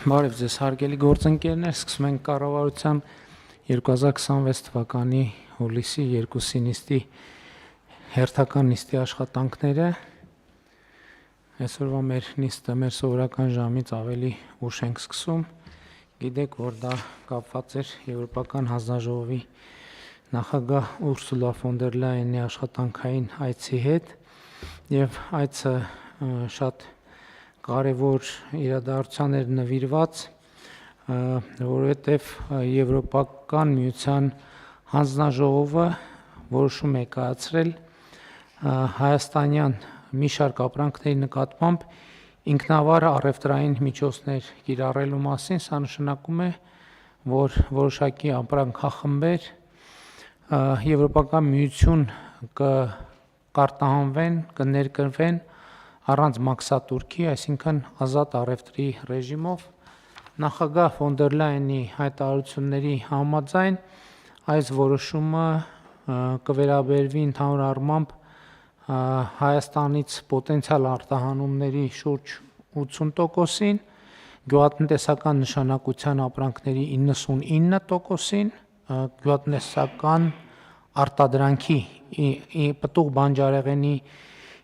Բարև ձեզ հարգելի գործընկերներ, սկսում ենք կառավարության 2026 թվականի հուլիսի 2-ի նիստի հերթական նիստի աշխատանքները։ Այսօրվա մեր նիստը մեր սովորական ժամից ավելի ուշ ենք սկսում։ Գիտեք, որ դա կապված էր Եվրոպական հանձնաժողովի նախագահ Ուրսուլա ֆոն դեր Լայենի աշխատանքային այցի հետ, եւ այցը շատ կարևոր իրադարձության էր նվիրված, որովհետև Եվրոպական միության հանձնաժողովը որոշում է կայացրել հայաստանյան մի շարք ապրանքների նկատմամբ ինքնավար առևտրային միջոցներ կիրառելու մասին։ Սա նշանակում է, որ որոշակի ապրանքախմբեր Եվրոպական միություն կարտահանվեն, կներկրվեն առանց մաքսատուրքի, այսինքն ազատ առևտրի ռեժիմով։ Նախագահ ֆոն դեր Լայենի հայտարարությունների համաձայն այս որոշումը կվերաբերվի ընդհանուր առմամբ Հայաստանից պոտենցիալ արտահանումների շուրջ 80%-ին, գյուղատնտեսական նշանակության ապրանքների 99%-ին, գյուղատնտեսական արտադրանքի պտուղ բանջարեղենի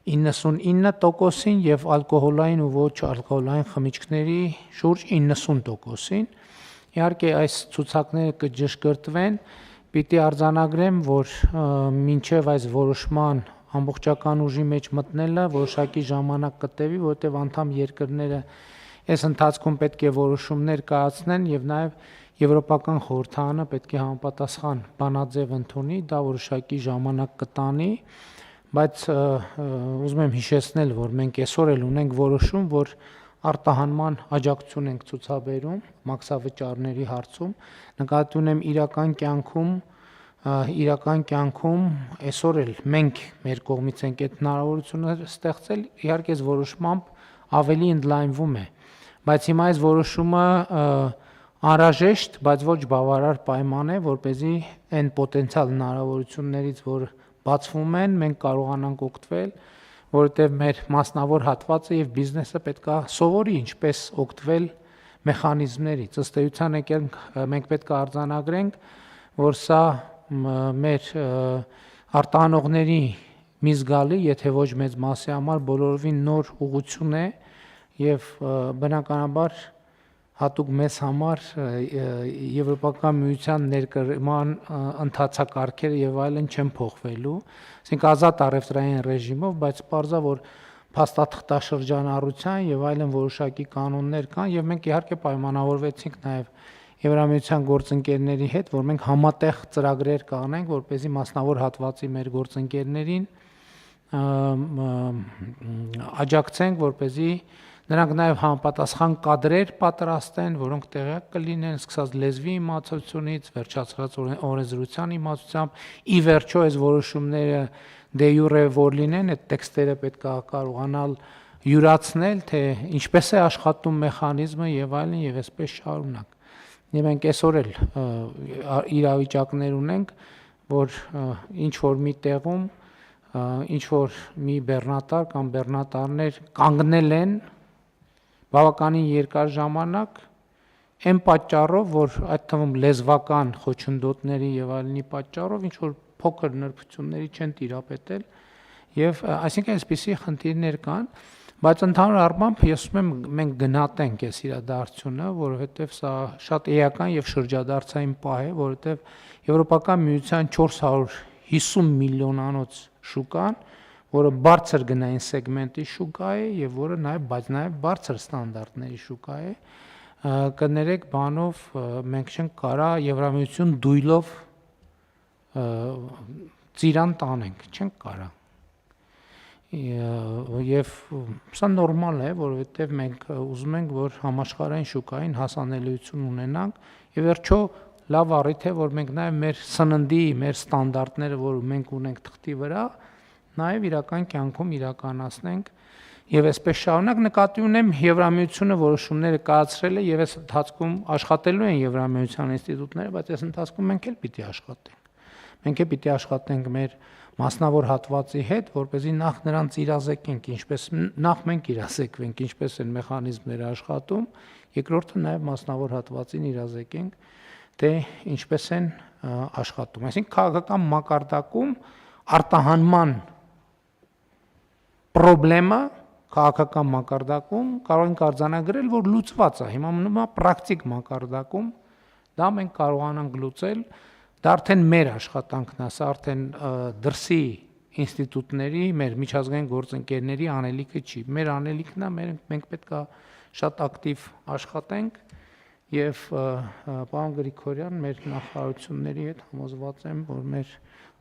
99%-ին եւ ալկոհոլային ու ոչ ալկոհոլային խմիչքների շուրջ 90%-ին։ Իհարկե այս ցուցակները կջշկրտվեն, պիտի արձանագրեմ, որ մինչև այս որոշման ամբողջական ուժի մեջ մտնելը որոշակի ժամանակ կտևի, որովհետև անդամ երկրները այս ընթացքում պետք է որոշումներ կայացնեն եւ նաեւ Եվրոպական խորհրդարանը պետք է համապատասխան բանաձև ընդունի, դա որոշակի ժամանակ կտանի, բայց ուզում եմ հիշեցնել, որ մենք այսօր էլ ունենք որոշում, որ արտահանման աջակցություն ենք ցուցաբերում մաքսավճարների հարցում, նկատի ունեմ իրական կյանքում այսօր էլ մենք մեր կողմից ենք այդ հնարավորությունը ստեղծել, իհարկե այս որոշմամբ ավելի ընդլայնվում է, բայց հիմա այս որոշումը անհրաժեշտ, բայց ոչ բավարար պայման է, որպեսզի այն պոտենցիալ հնարավորություններից, որ բացվում են, մենք կարողանանք օգտվել, որովհետև մեր մասնավոր հատվածը եւ բիզնեսը պետքա սովորի ինչպես օգտվել մեխանիզմներից։ Ըստ էության մենք պետք է արձանագրենք, որ սա մեր արտահանողների մի զգալի, եթե ոչ մեծ մասի համար բոլորովին նոր ուղղություն է եւ բնականաբար հատուկ մեզ համար Եվրոպական միության ներկրման ընթացակարգերը եւ այլն չեն փոխվելու, ասենք ազատ առևտրային ռեժիմով, բայց պարզա որ փաստաթղթաշրջանառության եւ այլն որոշակի կանոններ կան եւ մենք իհարկե պայմանավորվեցինք նաեւ Եվրամիության գործընկերների հետ, որ մենք համատեղ ծրագրեր կանենք, որպեսզի մասնավոր հատվածի մեր գործընկերներին աջակցենք, որպեսզի նրանք նաև համապատասխան կադրեր պատրաստեն, որոնք տեղյակ կլինեն, սկսած լեզվի իմացությունից, վերջացրած օրենսդրության իմացությամբ, ի վերջո այս որոշումները դե յուրե որ լինեն, այդ տեքստերը պետք է կարողանալ յուրացնել, թե ինչպես է աշխատում մեխանիզմը եւ այլն եւ այսպես շարունակ։ Եվ մենք այսօր էլ իրավիճակներ ունենք, որ ինչ որ մի տեղում ինչ որ մի բեռնատար կամ բեռնատարներ կանգնել են բավականին երկար ժամանակ այն պատճառով, որ այդ թվում լեզվական խոչընդոտների եւ այլնի պատճառով ինչ որ փոքր նրբությունների չեն տիրապետել եւ այսինքն այսպիսի խնդիրներ կան, բայց ընդհանուր առմամբ ես ուզում եմ մենք գնահատենք այս իրադարձությունը, որովհետեւ սա շատ էական եւ շրջադարձային պահ է, որովհետեւ Եվրոպական միության 450 միլիոնանոց շուկան, որը բարձր գնային սեգմենտի շուկա է եւ որը բայց նաեւ բարձր ստանդարտների շուկա է, կներեք բանով մենք չենք կարա Եվրամիություն դույլով ծիրան տանենք, չենք կարա։ Եվ սա նորմալ է, որովհետեւ մենք ուզում ենք, որ համաշխարհային շուկային հասանելիություն ունենանք եւ վերջո լավ առիթ է, որ մենք նաեւ մեր սննդի, մեր ստանդարտները, որ մենք ունենք թղթի վրա, նաեւ իրական կյանքում իրականացնենք եւ այսպես շարունակ նկատի ունեմ Եվրամիությունը որոշումները կայացրել է եւ այս ընթացքում աշխատելու են Եվրամիության ինստիտուտները, բայց այս ընթացքում մենք էլ պիտի աշխատենք։ Մենք էլ պիտի աշխատենք մեր մասնավոր հատվածի հետ, որպեսզի նախ նրանց իրազեկենք, ինչպես նախ մենք իրազեկվենք, ինչպես են մեխանիզմները աշխատում, երկրորդը նաև մասնավոր հատվածին իրազեկենք, թե ինչպես են աշխատում։ Այսինքն քաղաքական մակարդակում արտահանման խնդրեմը քաղաքական մակարդակում կարող ենք արձանագրել, որ լուծված է։ Հիմա մնում է պրակտիկ մակարդակում, դա մենք կարողանանք լուծել, դա արդեն մեր աշխատանքն է, սա արդեն դրսի ինստիտուտների, մեր միջազգային գործընկերների անելիքը չի։ Մեր անելիքն է, մենք պետք է շատ ակտիվ աշխատենք եւ պարոն Գրիգորյան, մեր նախարարությունների հետ համոզված եմ, որ մեր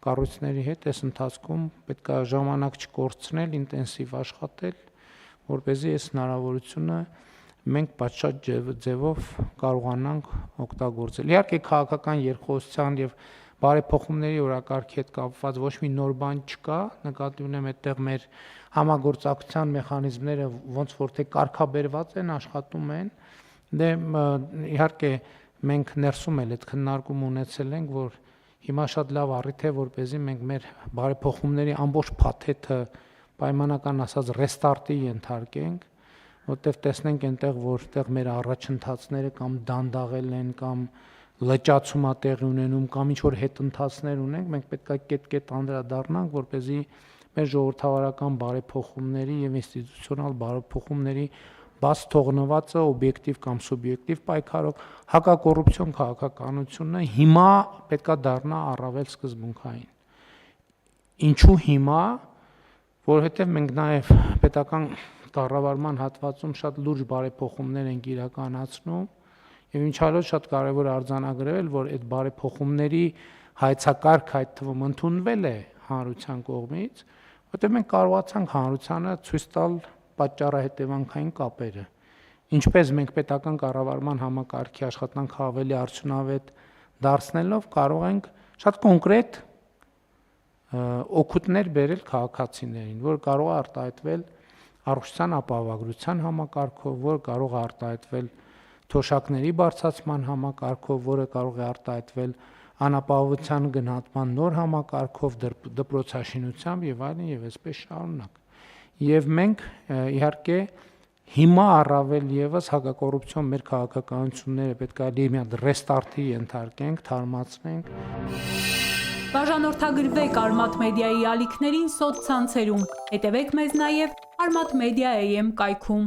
կառույցների հետ այս ընթացքում պետք է ժամանակ չկորցնել, ինտենսիվ աշխատել, որպեսզի այս հնարավորությունը մենք պատշաճ ձևով կարողանանք օգտագործել։ Իհարկե քաղաքական երկխոսության եւ բարեփոխումների օրակարգի հետ կապված ոչ մի նոր բան չկա, նկատի ունեմ այդտեղ մեր համագործակցության մեխանիզմները ոնց որ թե կարգաբերված են, աշխատում են, դե իհարկե մենք ներսում էլ այդ քննարկում ունեցել ենք, որ հիմա շատ լավ առիթ է, որպեսզի մենք մեր բարեփոխումների ամբողջ փաթեթը պայմանական ասած ռեստարտի ենթարկենք, որտեղ տեսնենք այնտեղ, որտեղ մեր առաջընթացները կամ դանդաղել են, կամ լճացում է տեղի ունենում, կամ ինչ որ հետընթացներ ունենք, մենք պետք է կետ-կետ անդրադառնանք, որպեսզի մեր ժողովրդավարական բարեփոխումների եւ ինստիտուցիոնալ բարեփոխումների բաց թողնվածը օբյեկտիվ կամ սուբյեկտիվ պայքարով հակակոռուպցիոն քաղաքականությունը հիմա պետքա դառնա առավել սկզբունքային։ Ինչու հիմա, որովհետև մենք նաև պետական կառավարման հատվածում շատ լուրջ բարեփոխումներ ենք իրականացնում եւ ինչ այլոց շատ կարեւոր արձանագրել, որ այդ բարեփոխումների հայեցակարգ այդ թվում ընդունվել է հանրության կողմից, որտեղ մենք կարողացանք հանրությանը ցույց տալ պատճառահետևանքային կապերը։ Ինչպես մենք պետական կառավարման համակարգի աշխատանքը ավելի արդյունավետ դարձնելով կարող ենք շատ կոնկրետ օգուտներ բերել քաղաքացիներին, որ կարող է արտահայտվել առողջության ապահովագրության համակարգով, որը կարող է արտահայտվել թոշակների բարձրացման համակարգով, որը կարող է արտահայտվել անապահովության գնահատման նոր համակարգով, դպրոցաշինությամբ եւ այլն եւ այսպես շարունակ։ Եվ մենք իհարկե հիմա առավել եւս հակակոռուպցիոն մեր քաղաքականությունները պետք է մի հատ ռեստարտի ենթարկենք, թարմացնենք։ Բաժանորդագրվեք Արմաթ մեդիայի ալիքներին սոցցանցերում, հետևեք մեզ նաև Armat Media AM կայքում։